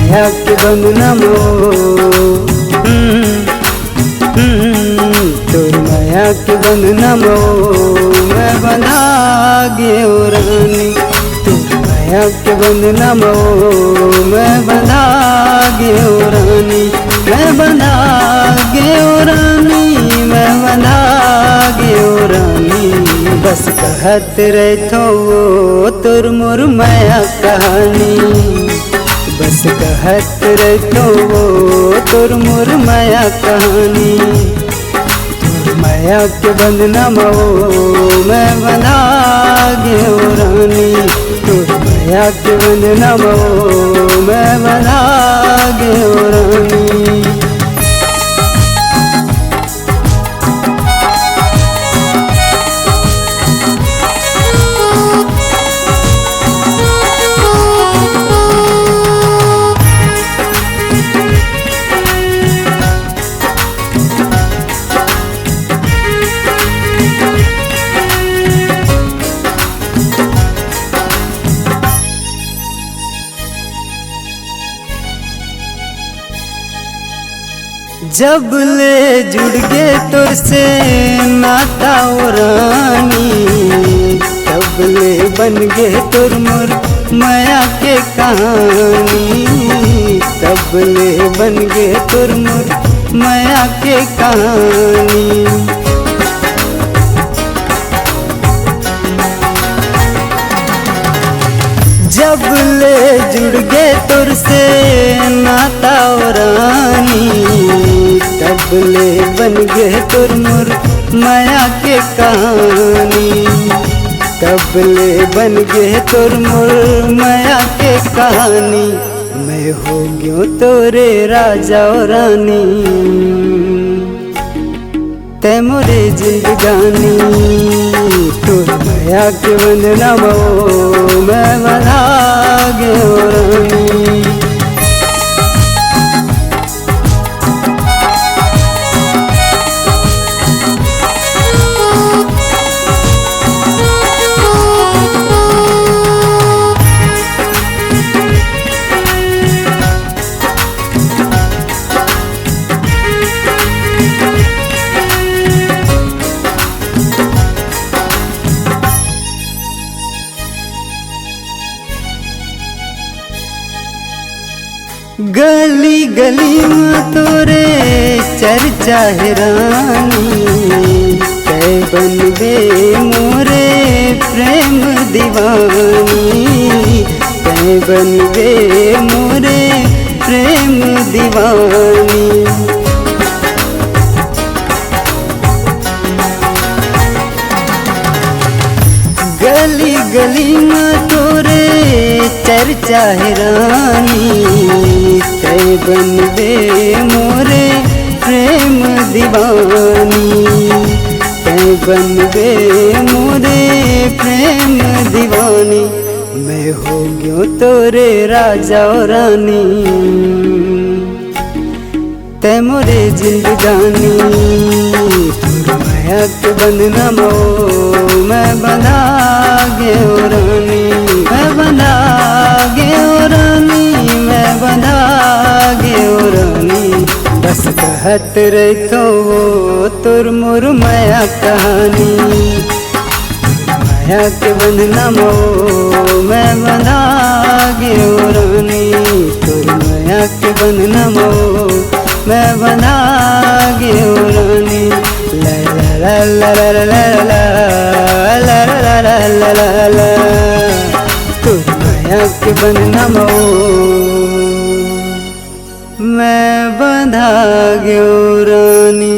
माया के बंधना मो तोर माया के बंधना मो मैं बंधा गयो रानी। तोर माया के बंधना मो मैं बंधा गयो रानी। मैं बंधा गयो रानी, मैं बंधा गयो रानी। बस कहत रहथो तोर मोर माया कहानी। बस कहत रहथो तोर मोर माया कहानी। तोर माया के बंधना मो मैं बंधा गयो रानी। तोर माया के बंधना मो मैं बंधा गयो रानी। जब ले जुड़ गे तोर से नाता ओ रानी, तब ले बन गे तोर मोर माया के कहानी। तब ले बन गे तोर मोर माया के कहानी। जब ले जुड़ गे तोर से नाता ओ रानी, तब ले बन गे तोर मोर माया के कहानी। तब ले बन गे तोर मोर माया के कहानी। मैं हो गयो तोरे राजा ओ रानी, ते मोरे जिंदगानी। तोर माया के बंधना मो मैं बंधा गयो रानी। गली गली में तोरे चर्चा है रानी। तै बनबे मोरे प्रेम दीवानी। तै बनबे मोरे प्रेम दीवानी। गली गली में तोरे चर्चा है रानी। तै बनबे मोरे प्रेम दीवानी। तै बनबे मोरे प्रेम दीवानी। मैं हो गयो तोरे राजा ओ रानी, तै मोरे जिंदगानी। तोर माया के बंधना मो मैं बंधा गयो रानी। मैं बंधा गयो रानी, मैं बंधा गयो रानी। बस कहत रहथो तोर मोर माया कहानी। तोर माया के बंधना मो मैं बंधा गयो रानी। तोर माया के बंधना मो मैं बंधा गयो रानी। ला ला ला ला ला ला ला ला ला ला ला ला। तोर माया के बंधना मो मैं बंधा गयो रानी।